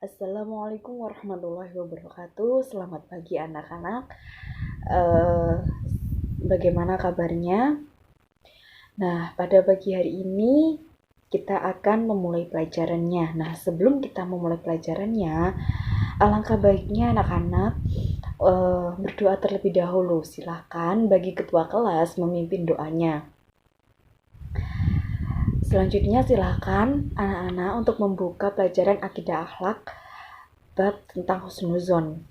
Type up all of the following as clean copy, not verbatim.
Assalamualaikum warahmatullahi wabarakatuh. Selamat pagi anak-anak. Eh, Bagaimana kabarnya? Nah, pada pagi hari ini kita akan memulai pelajarannya. Nah, sebelum kita memulai pelajarannya, alangkah baiknya anak-anak berdoa terlebih dahulu. Silakan bagi ketua kelas memimpin doanya. Selanjutnya silakan anak-anak untuk membuka pelajaran akidah akhlak bab tentang husnuzon.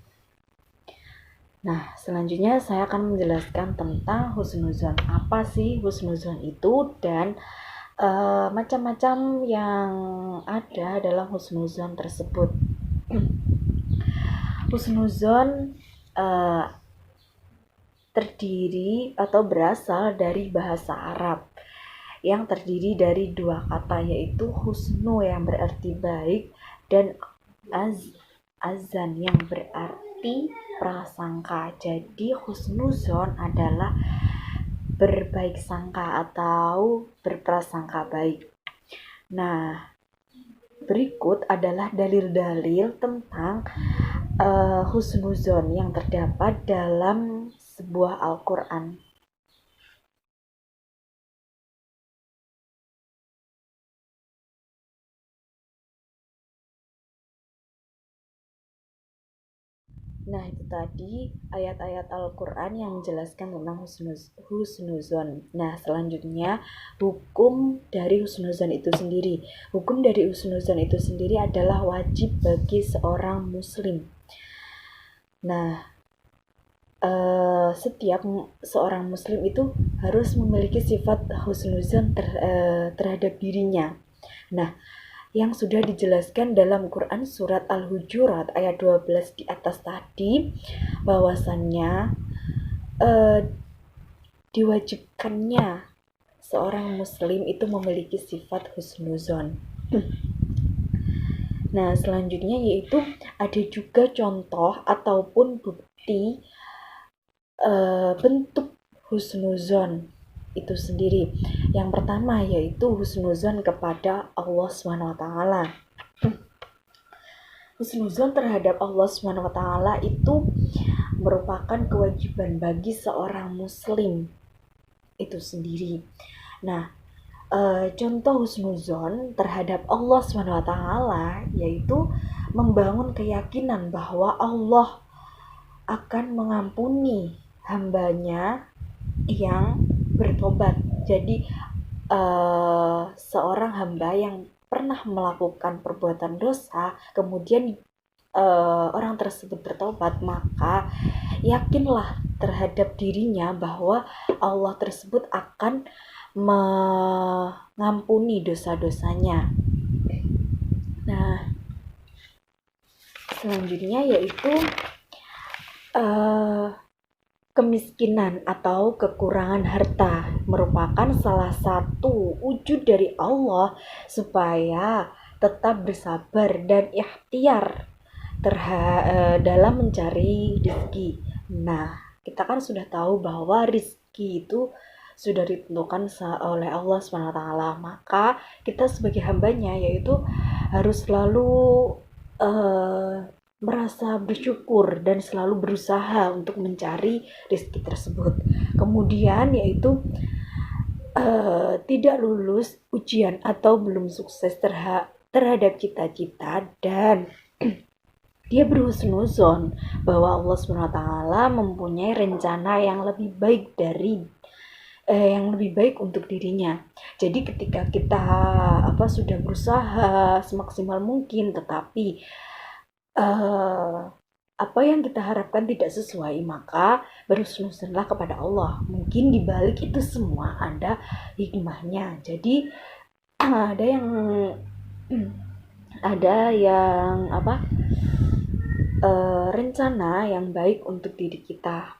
Nah, selanjutnya saya akan menjelaskan tentang husnuzon. Apa sih husnuzon itu dan macam-macam yang ada dalam husnuzon tersebut. Husnuzon terdiri atau berasal dari bahasa Arab yang terdiri dari dua kata, yaitu husnu yang berarti baik dan azan yang berarti prasangka. Jadi husnuzon adalah berbaik sangka atau berprasangka baik. Nah, berikut adalah dalil-dalil tentang husnuzon yang terdapat dalam sebuah Al-Quran. Nah, itu tadi ayat-ayat Al-Quran yang menjelaskan tentang husnuzon. Nah, selanjutnya hukum dari husnuzon itu sendiri. Hukum dari husnuzon itu sendiri adalah wajib bagi seorang muslim. Nah, setiap seorang muslim itu harus memiliki sifat husnuzon terhadap dirinya. Nah, yang sudah dijelaskan dalam Quran surat Al-Hujurat ayat 12 di atas tadi, bahwasannya diwajibkannya seorang muslim itu memiliki sifat husnuzon. Nah, selanjutnya yaitu ada juga contoh ataupun bukti bentuk husnuzon itu sendiri. Yang pertama yaitu husnuzon kepada Allah SWT. Husnuzon terhadap Allah SWT itu merupakan kewajiban bagi seorang muslim itu sendiri. Nah, contoh husnuzon terhadap Allah SWT yaitu membangun keyakinan bahwa Allah akan mengampuni hambanya yang bertobat. Jadi seorang hamba yang pernah melakukan perbuatan dosa, kemudian orang tersebut bertobat, maka yakinlah terhadap dirinya bahwa Allah tersebut akan mengampuni dosa-dosanya. Nah, selanjutnya yaitu kemiskinan atau kekurangan harta merupakan salah satu wujud dari Allah supaya tetap bersabar dan ikhtiar dalam mencari rezeki. Nah, kita kan sudah tahu bahwa rezeki itu sudah ditentukan oleh Allah SWT. Maka kita sebagai hambanya yaitu harus selalu merasa bersyukur dan selalu berusaha untuk mencari rezeki tersebut. Kemudian yaitu tidak lulus ujian atau belum sukses terhadap cita-cita dan dia berhusnuzon bahwa Allah SWT mempunyai rencana yang lebih baik untuk dirinya. Jadi ketika kita sudah berusaha semaksimal mungkin tetapi apa yang kita harapkan tidak sesuai, maka berhusnuzonlah kepada Allah. Mungkin dibalik itu semua ada hikmahnya. Jadi ada yang rencana yang baik untuk diri kita.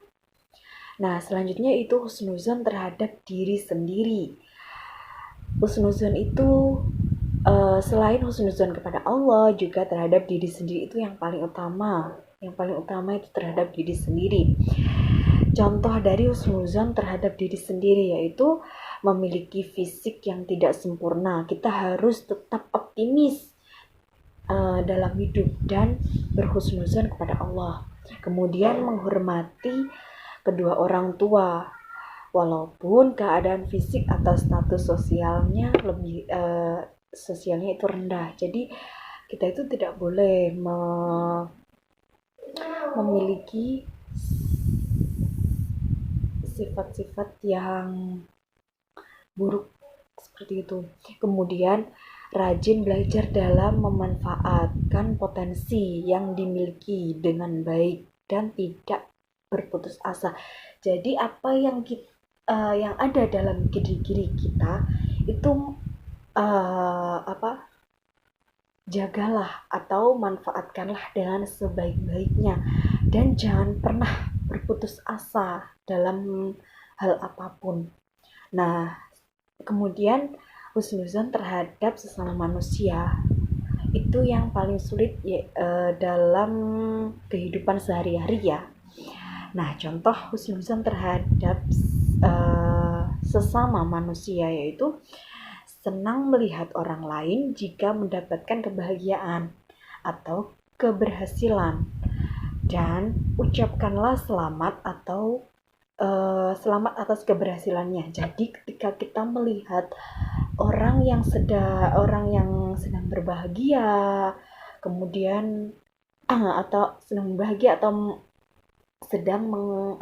Nah, selanjutnya itu husnuzon terhadap diri sendiri. Husnuzon itu selain husnuzon kepada Allah, juga terhadap diri sendiri itu yang paling utama. Yang paling utama itu terhadap diri sendiri. Contoh dari husnuzon terhadap diri sendiri yaitu memiliki fisik yang tidak sempurna. Kita harus tetap optimis dalam hidup dan berhusnuzon kepada Allah. Kemudian menghormati kedua orang tua walaupun keadaan fisik atau status sosialnya itu rendah. Jadi kita itu tidak boleh memiliki sifat-sifat yang buruk seperti itu. Kemudian rajin belajar dalam memanfaatkan potensi yang dimiliki dengan baik dan tidak berputus asa. Jadi apa yang ada dalam diri kita itu jagalah atau manfaatkanlah dengan sebaik-baiknya dan jangan pernah berputus asa dalam hal apapun. Nah, kemudian husnuzon terhadap sesama manusia itu yang paling sulit dalam kehidupan sehari-hari ya. Nah, contoh husnuzon terhadap sesama manusia yaitu senang melihat orang lain jika mendapatkan kebahagiaan atau keberhasilan dan ucapkanlah selamat atau selamat atas keberhasilannya. Jadi ketika kita melihat orang yang sedang berbahagia, kemudian atau sedang bahagia atau sedang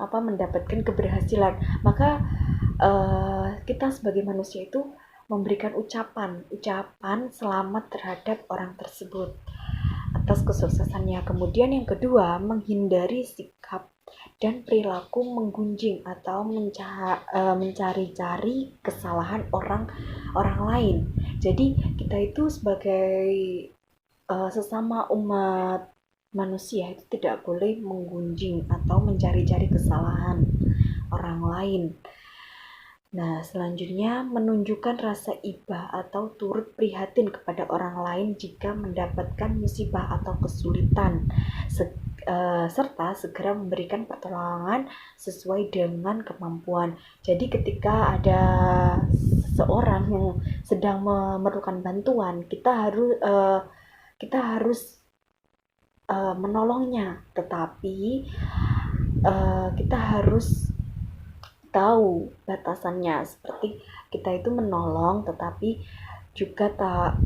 mendapatkan keberhasilan, maka kita sebagai manusia itu memberikan ucapan selamat terhadap orang tersebut atas kesuksesannya. Kemudian yang kedua, menghindari sikap dan perilaku menggunjing atau mencari-cari kesalahan orang lain. Jadi kita itu sebagai sesama umat manusia itu tidak boleh menggunjing atau mencari-cari kesalahan orang lain. Nah, selanjutnya menunjukkan rasa iba atau turut prihatin kepada orang lain jika mendapatkan musibah atau kesulitan, serta segera memberikan pertolongan sesuai dengan kemampuan. Jadi ketika ada seseorang yang sedang memerlukan bantuan, kita harus menolongnya, tetapi kita harus tahu batasannya, seperti kita itu menolong tetapi juga tak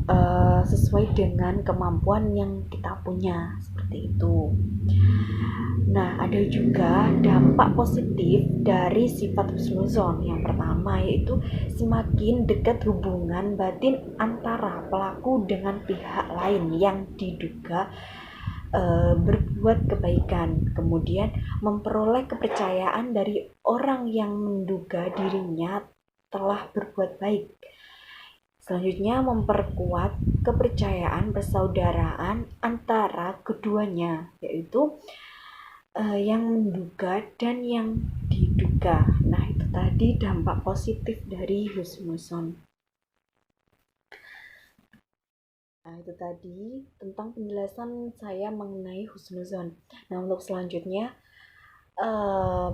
sesuai dengan kemampuan yang kita punya, seperti itu. Nah, ada juga dampak positif dari sifat husnuzon. Yang pertama yaitu semakin dekat hubungan batin antara pelaku dengan pihak lain yang diduga berbuat kebaikan, kemudian memperoleh kepercayaan dari orang yang menduga dirinya telah berbuat baik. Selanjutnya memperkuat kepercayaan persaudaraan antara keduanya, yaitu yang menduga dan yang diduga. Nah, itu tadi dampak positif dari husnuzon. Nah, itu tadi tentang penjelasan saya mengenai husnuzon. Nah, untuk selanjutnya,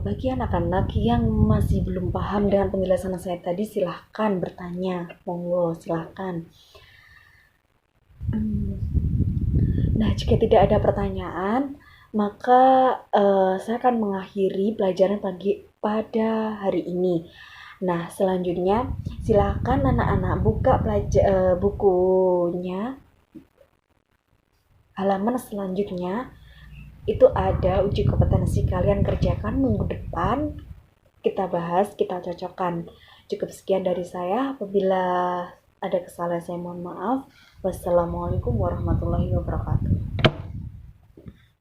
bagi anak-anak yang masih belum paham dengan penjelasan saya tadi, silahkan bertanya. Monggo, silahkan. Nah, jika tidak ada pertanyaan, maka saya akan mengakhiri pelajaran pada hari ini. Nah, selanjutnya silakan anak-anak buka bukunya. Halaman selanjutnya itu ada uji kompetensi, kalian kerjakan minggu depan. Kita bahas, kita cocokkan. Cukup sekian dari saya. Apabila ada kesalahan saya mohon maaf. Wassalamualaikum warahmatullahi wabarakatuh.